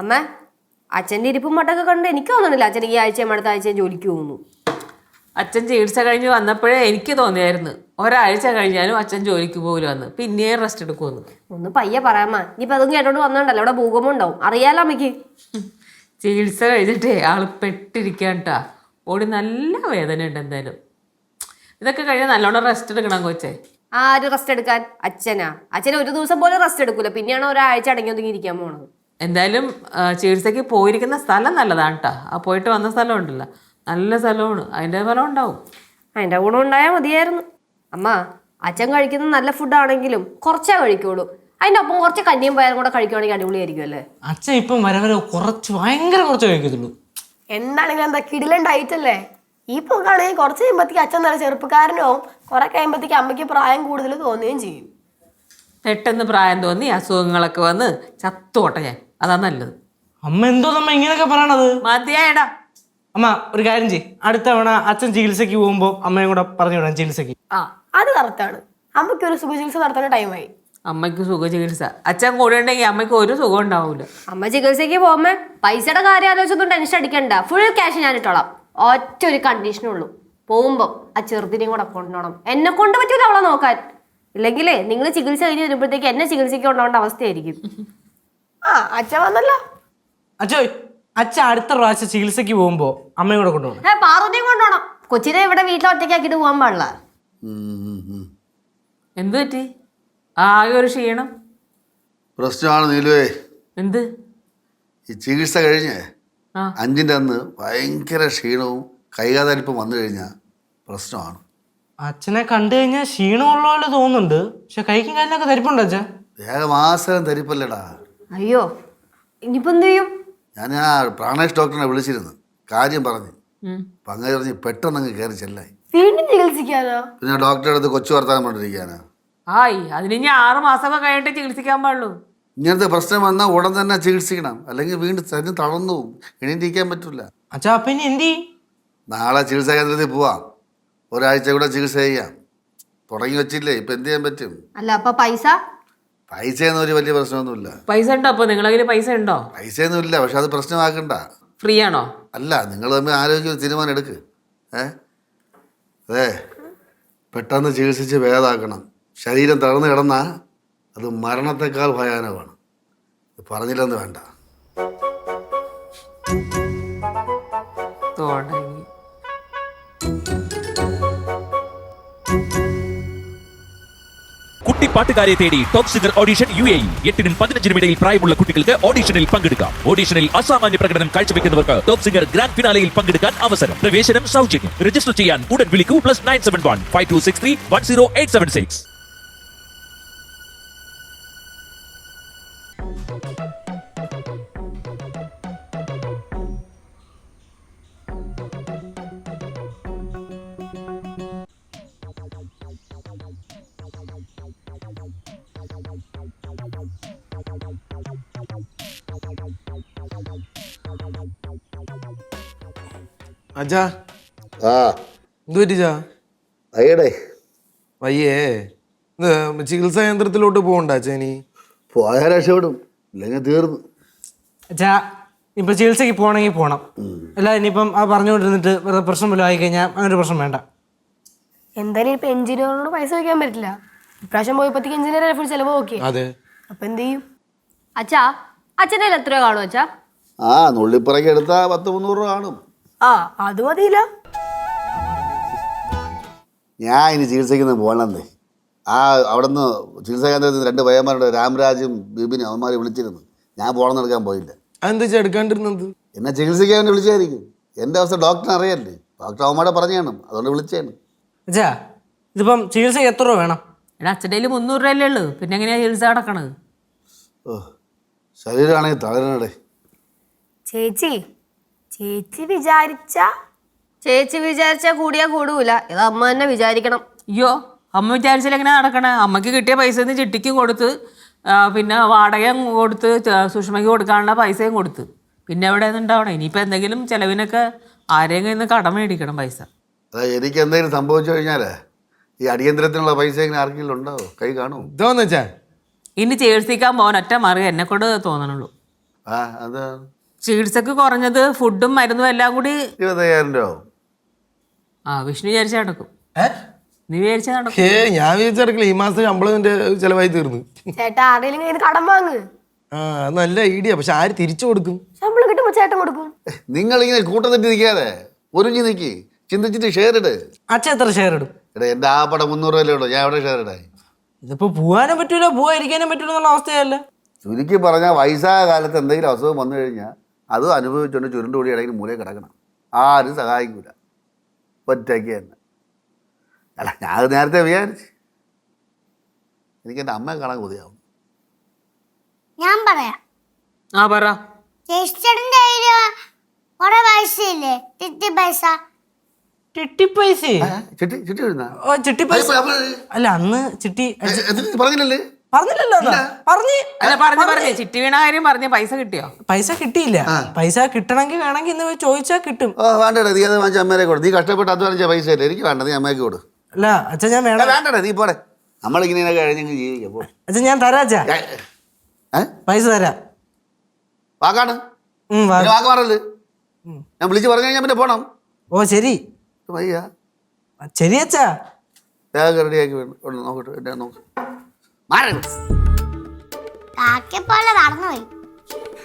അമ്മ അച്ഛൻ്റെ ഇരിപ്പും മട്ടൊക്കെ കണ്ട് എനിക്ക് തോന്നണില്ല അച്ഛൻ ഈ ആഴ്ചയും അടുത്ത ആഴ്ചയും ജോലിക്ക് പോകുന്നു. അച്ഛൻ ചികിത്സ കഴിഞ്ഞ് വന്നപ്പോഴേ എനിക്ക് തോന്നിയായിരുന്നു ഒരാഴ്ച കഴിഞ്ഞാലും അച്ഛൻ ജോലിക്ക് പോകില്ലെന്ന്, പിന്നെയും റെസ്റ്റ് എടുക്കുമെന്ന്. ഒന്ന് പയ്യെ പറയാമ്മ, ഇനിയിപ്പോൾ അതും കേട്ടോണ്ട് വന്നോണ്ടല്ലോ അവിടെ ഭൂകമ്പം ഉണ്ടാവും, അറിയാലോ അമ്മയ്ക്ക്. ചികിത്സ കഴിഞ്ഞിട്ടേ ആള് പെട്ടിരിക്കാണ്ടാ, ഓടി നല്ല വേദന ഉണ്ട്. എന്തായാലും ഇതൊക്കെ കഴിഞ്ഞാൽ നല്ലോണം റെസ്റ്റ് എടുക്കണം കൊച്ചേ. ആര് റെസ്റ്റ് എടുക്കാൻ? അച്ഛന് ഒരു ദിവസം പോലും റെസ്റ്റ് എടുക്കൂല, പിന്നെയാണ് ഒരാഴ്ച അടങ്ങി ഒതുങ്ങി ഇരിക്കാൻ പോണത്. എന്തായാലും ചികിത്സയ്ക്ക് പോയിരിക്കുന്ന സ്ഥലം നല്ലതാണ് കേട്ടോ. ആ പോയിട്ട് വന്ന സ്ഥലം ഉണ്ടല്ലോ, നല്ല സ്ഥലമാണ്, അതിൻ്റെ ഫലം ഉണ്ടാവും. അതിൻ്റെ ഗുണം ഉണ്ടായാൽ മതിയായിരുന്നു. അമ്മ അച്ഛൻ കഴിക്കുന്ന നല്ല ഫുഡാണെങ്കിലും കുറച്ചേ കഴിക്കുള്ളൂ, അതിൻ്റെ ഒപ്പം കുറച്ച് കഞ്ഞിയും പയറും കൂടെ കഴിക്കുവാണെങ്കിൽ അടിപൊളിയായിരിക്കും അല്ലേ? അച്ഛൻ ഇപ്പം വരെ കുറച്ച് ഭയങ്കര കുറച്ച് കഴിക്കത്തുള്ളൂ. എന്താണെങ്കിലും എന്താ കിടിലൻ ഡയറ്റ് അല്ലേ? ഈ പോക്കാണെങ്കിൽ കുറച്ച് കഴിയുമ്പോഴത്തേക്ക് അച്ഛൻ നല്ല ചെറുപ്പക്കാരനാവും, കുറെ കഴിയുമ്പോഴത്തേക്ക് അമ്മയ്ക്ക് പ്രായം കൂടുതൽ തോന്നുകയും ചെയ്യും. പെട്ടെന്ന് പ്രായം തോന്നി അസുഖങ്ങളൊക്കെ വന്ന് ചത്തോട്ടെ ഞാൻ, അതാ നല്ലത്. അമ്മ എന്തോ നമ്മ ഇങ്ങനെയൊക്കെ പറയണത്? മതിയായടാ. അമ്മ ഒരു കാര്യം ചെയ്യ്, അടുത്ത തവണ അച്ഛൻ ചികിത്സയ്ക്ക് പോകുമ്പോൾ അമ്മയും കൂടെ പറഞ്ഞു വിടാം ചികിത്സയ്ക്ക്. ആ അത് കറക്റ്റാണ്. അമ്മയ്ക്ക് ഒരു സുഖചികിത്സ നടത്താൻ ടൈമായി. അമ്മയ്ക്ക് സുഖ ചികിത്സ അച്ഛൻ കൂടെ ഉണ്ടെങ്കിൽ അമ്മയ്ക്ക് ഒരു സുഖം ഉണ്ടാവൂല. അമ്മ ചികിത്സയ്ക്ക് പോകുമ്പോ പൈസയുടെ കാര്യം ആലോചിച്ചൊന്നും ടെൻഷൻ അടിക്കണ്ട, ഫുൾ ക്യാഷ് ഞാൻ ഇട്ടോളാം. ഒറ്റ ഒരു കണ്ടീഷനുള്ളൂ, പോകുമ്പോ ആ ചെറുതിനെയും കൂടെ കൊണ്ടുപോകണം. എന്നെ കൊണ്ട് പറ്റൂല അവളെ നോക്കാൻ, ഇല്ലെങ്കിലേ നിങ്ങൾ ചികിത്സ കഴിഞ്ഞ് വരുമ്പോഴത്തേക്ക് എന്നെ ചികിത്സയ്ക്ക് കൊണ്ടുപോകേണ്ട അവസ്ഥയായിരിക്കും. ആ അച്ഛൻ വന്നല്ലോ. അച്ഛൻ അടുത്ത പ്രാവശ്യം ചികിത്സയ്ക്ക് പോകുമ്പോ അമ്മയും കൂടെ കൊണ്ടുപോകണം. പാറുവിനെയും കൊണ്ടുപോകണം. കൊച്ചിനെ ഇവിടെ വീട്ടിൽ ഒറ്റയ്ക്കാക്കിട്ട് പോകാൻ പാടില്ല. എന്ത് പറ്റി? ആകെ ഒരു ക്ഷീണം. പ്രശ്നമാണ് നീലുവേ. എന്ത്? ഈ ചികിത്സ കഴിഞ്ഞ് ആ 5-ൻ്റെ അന്ന് ഭയങ്കര ക്ഷീണവും കൈകാതരിപ്പും വന്നു കഴിഞ്ഞാൽ പ്രശ്നമാണ്. അച്ഛനെ കണ്ടു കഴിഞ്ഞാൽ ക്ഷീണമുള്ള പോലെ തോന്നുന്നുണ്ട്, പക്ഷെ കൈക്കും കാലിനൊക്കെ തരിപ്പുണ്ടോ അച്ഛൻ? വേഗമാസനം തരിപ്പല്ലടാ. അയ്യോ, ഇനിയിപ്പോ എന്ത് ചെയ്യും? ഞാൻ ആ പ്രാണേഷ് ഡോക്ടറിനെ വിളിച്ചിരുന്നു, കാര്യം പറഞ്ഞു. ഉം. അപ്പം അങ്ങനെ പറഞ്ഞ് പെട്ടെന്ന് അങ്ങ് കയറി ചെല്ലായി. വീണ്ടും ചികിത്സിക്കാനോ? പിന്നെ ഡോക്ടറെ അടുത്ത് കൊച്ചു വർത്താനം കൊണ്ടിരിക്കാനാ. ആയി അതിനി 6 മാസമൊക്കെ കഴിഞ്ഞിട്ട് ചികിത്സിക്കാൻ പാടുള്ളൂ. ഇങ്ങനത്തെ പ്രശ്നം വന്നാൽ ഉടൻ തന്നെ ചികിത്സിക്കണം, അല്ലെങ്കിൽ വീണ്ടും ശരീരം തളർന്നു പോകും, എണീറ്റിരിക്കാൻ പറ്റില്ല. അച്ഛാ അപ്പൊ ഇനി എന്ത് ചെയ്യും? നാളെ ചികിത്സാ കേന്ദ്രത്തിൽ പോവാം, ഒരാഴ്ച കൂടെ ചികിത്സ ചെയ്യാം. തുടങ്ങി വെച്ചില്ലേ, ഇപ്പം എന്ത് ചെയ്യാൻ പറ്റും? അല്ല അപ്പൊ പൈസ പൈസയൊന്നും ഒരു വലിയ പ്രശ്നമൊന്നുമില്ല. പൈസ ഉണ്ടോ? അപ്പൊ നിങ്ങളുടെ കയ്യിൽ പൈസ ഉണ്ടോ? പൈസയൊന്നും ഇല്ല, പക്ഷെ അത് പ്രശ്നമാക്കണ്ട. ഫ്രീ ആണോ? അല്ല, നിങ്ങൾ തമ്മിൽ ആലോചിക്കുന്ന തീരുമാനം എടുക്ക്. അതെ, പെട്ടെന്ന് ചികിത്സിച്ച് ഭേദമാക്കണം. ശരീരം തളർന്നു കിടന്നാൽ അത് മരണത്തെക്കാൾ ഭയാനകമാണ്. പറഞ്ഞില്ലെന്ന് വേണ്ട. തുടങ്ങി. കുട്ടിപ്പാട്ടുകാരെ തേടി ടോപ്പ് സിംഗർ ഓഡിഷൻ UAE. 8-നും 15-നും ഇടയിൽ പ്രായമുള്ള കുട്ടികൾക്ക് ഓഡിഷനിൽ പങ്കെടുക്കാം. ഓഡിഷനിൽ അസാമാന്യ പ്രകടനം കാഴ്ചവെക്കുന്നവർക്ക് ടോപ്പ് സിംഗർ ഗ്രാൻഡ് ഫിനാലയിൽ പങ്കെടുക്കാൻ അവസരം. പ്രവേശനം സൗജന്യം. രജിസ്റ്റർ ചെയ്യാൻ ഉടൻ വിളിക്കൂ +971 5263 10876. അച്ഛാ ആ എന്തു പറ്റിച്ചാ? അയ്യടേ, വയ്യേ? ഇത് ചികിത്സാ കേന്ദ്രത്തിലോട്ട് പോകണ്ട അച്ഛാ? ഇനി പോയാൽ രക്ഷപ്പെടും, ഇല്ലെങ്കിൽ തീർന്നു. അച്ഛാ ഇപ്പൊ ചികിത്സയ്ക്ക് പോകണമെങ്കിൽ പോകണം, അല്ല ഇനിയിപ്പം ആ പറഞ്ഞുകൊണ്ടിരുന്നിട്ട് വെറുതെ പ്രശ്നം വല്ലതും ആയിക്കഴിഞ്ഞാൽ അങ്ങനൊരു പ്രശ്നം വേണ്ട. എന്തായാലും ഇപ്പൊ എഞ്ചിനീയറിനോട് പൈസ വയ്ക്കാൻ പറ്റില്ല. ഇപ്രാവശ്യം പോയപ്പോഴത്തേക്ക് എഞ്ചിനീയർ ഫുൾ ചെലവ് നോക്കി. അതെ. അപ്പൊ എന്ത് ചെയ്യും? അച്ഛൻ്റെ കയ്യിൽ എത്ര കാണും അച്ഛാ? ആ നുള്ളിപ്പറക്കി എടുത്താൽ 100-300 രൂപ കാണും. ആ അത് മതിയില്ല. ഞാൻ ഇനി ചികിത്സയ്ക്കൊന്നും പോകണമെന്നേ. അവിടെ നിന്ന് ചികിത്സാ കേന്ദ്രത്തിൽ 2 പയ്യന്മാരുടെ രാംരാജും ബിബിനും അവന്മാർ വിളിച്ചിരുന്നു. ഞാൻ പോകണമെന്ന് എടുക്കാൻ പോയില്ല. അതെന്താ എടുക്കാണ്ടിരുന്നത്? എന്നെ ചികിത്സിക്കാൻ വേണ്ടി വിളിച്ചായിരിക്കും. എൻ്റെ അവസ്ഥ ഡോക്ടറിന് അറിയാല്ലേ, ഡോക്ടർ അവന്മാരെ പറഞ്ഞു കാണും, അതുകൊണ്ട് വിളിച്ചാണ്. അച്ഛാ ഇതിപ്പം ചികിത്സയ്ക്ക് എത്ര രൂപ വേണം? എടാ അച്ഛൻ്റെ 300 രൂപയല്ലേ ഉള്ളൂ, പിന്നെ എങ്ങനെയാ ചികിത്സ നടക്കണത്? ഓ, ശരീരമാണെങ്കിൽ തളരണേ. ചേച്ചി വിചാരിച്ച ചേച്ചി വിചാരിച്ചാൽ കൂടിയാ കൂടൂല, ഇത് അമ്മ തന്നെ വിചാരിക്കണം. അയ്യോ, അമ്മ വിചാരിച്ചാൽ എങ്ങനെ നടക്കണേ? അമ്മയ്ക്ക് കിട്ടിയ പൈസ ചിട്ടിക്കും കൊടുത്ത്, പിന്നെ വാടകയും കൊടുത്ത്, സുഷമയ്ക്ക് കൊടുക്കാനുള്ള പൈസയും കൊടുത്ത്, പിന്നെ എവിടെ നിന്നുണ്ടാവണം? ഇനിയിപ്പോൾ എന്തെങ്കിലും ചിലവിനൊക്കെ ആരെങ്കിലും ഇന്ന് കടം മേടിക്കണം പൈസ. അതാ എനിക്ക് എന്തെങ്കിലും സംഭവിച്ചു കഴിഞ്ഞാൽ ഈ അടിയന്തരത്തിനുള്ള പൈസ ഇങ്ങനെ ആർക്കെങ്കിലും ഉണ്ടാവോ? കൈ കാണുമോ? ഇതോന്ന് വെച്ചാ ഇനി ചികിത്സിക്കാൻ പോകാൻ ഒറ്റ മാർഗ്ഗം എന്നെക്കൊണ്ട് തോന്നണുള്ളൂ. ആ അത് ചികിത്സക്ക് കുറഞ്ഞത് ഫുഡും മരുന്നും എല്ലാം കൂടി 25,000 രൂപ ആവും. ആ വിഷ്ണു വിചാരിച്ചാൽ നടക്കും. നീ വിചാരിച്ചാൽ നടക്കും. ഞാൻ വിചാരിച്ചില്ല ഈ മാസം ശമ്പളം ചെലവായി തീർന്നു. ചേട്ടാ ആരെങ്കിലും കയ്യിൽ നിന്ന് കടം വാങ്ങ്. ആ അത് നല്ല ഐഡിയ. പക്ഷെ ആര് തിരിച്ചു കൊടുക്കും? ശമ്പളം കിട്ടുമ്പോ ചേട്ടൻ കൊടുക്കും. നിങ്ങളിങ്ങനെ കൂട്ടം തെറ്റി നിൽക്കാതെ ഒരുങ്ങി നിൽക്കി ചിന്തിച്ചിട്ട് ഷെയർ ഇട്. അച്ഛൻ എത്ര ഷെയർ ഇടും? എടാ എൻ്റെ ആ പടം 300 രൂപയല്ലേ ഉള്ളൂ, ഞാൻ എവിടെ ഷെയർ ഇടായി? ഇതിപ്പോ പോവാനും പറ്റൂല പോവാതിരിക്കാനും പറ്റൂല എന്നുള്ള അവസ്ഥയല്ല. ചുരുക്കി പറഞ്ഞാൽ വയസ്സായ കാലത്ത് എന്തെങ്കിലും അസുഖം വന്നു കഴിഞ്ഞാൽ അത് അനുഭവിച്ചുകൊണ്ട് ചുരുണ്ടുകൂടി ഇടയിൽ മൂലയിൽ കിടക്കണം. ആരും സഹായിക്കൂല, ഒറ്റയ്ക്ക് തന്നെ. അല്ല ഞാൻ അത് നേരത്തെ വിചാരിച്ച്. എനിക്ക് എൻ്റെ അമ്മയെ കാണാൻ കൊതിയാവും. ഞാൻ പറയാം. ആ പറ. ചേച്ചിയുടെ കയ്യില് കുറെ പൈസ ഇല്ലേ? തിത്തി പൈസ. ചിട്ടി പൈസ? ചിട്ടി ചിട്ടി വരുന്ന ഓ ചിട്ടി പൈസ അല്ല അന്ന് ചിട്ടി പറഞ്ഞില്ലല്ലേ? പറഞ്ഞില്ലല്ലോ. പറഞ്ഞു അല്ല പറഞ്ഞു ചിട്ടി വീണ കാര്യം പറഞ്ഞ പൈസ കിട്ടിയോ? പൈസ കിട്ടിയില്ല. പൈസ കിട്ടണമെങ്കിൽ വേണമെങ്കിൽ ഇന്ന് പോയി ചോദിച്ചാൽ കിട്ടും. ഓ വേണ്ടടാ, നീ അത് വാങ്ങിച്ച അമ്മേരെ കൊടു. നീ കഷ്ടപ്പെട്ട് അധ്വാനിച്ച പൈസ അല്ലേ, എനിക്ക് വേണ്ട, നീ അമ്മയ്ക്ക് കൊടു. അല്ല അച്ഛൻ ഞാൻ വേണം. വേണ്ടടാ, നീ പോടെ, നമ്മളിങ്ങനെ കഴിഞ്ഞെങ്കിൽ ജീവിക്കാം. പോ. അച്ഛൻ ഞാൻ തരാം അച്ഛാ, പൈസ തരാം. വാക്കാണ് വാക്ക് മാറല്ലേ. ഞാൻ വിളിച്ച് പറഞ്ഞു കഴിഞ്ഞാൽ പിന്നെ പോണം. ഓ ശരി വയ്യ, ശരി അച്ഛാ. വേഗം റെഡിയാക്കി നോക്കട്ടെ, എന്നെ നോക്ക്. മാറ കാക്കെ പോലെ നടന്നുപോയി.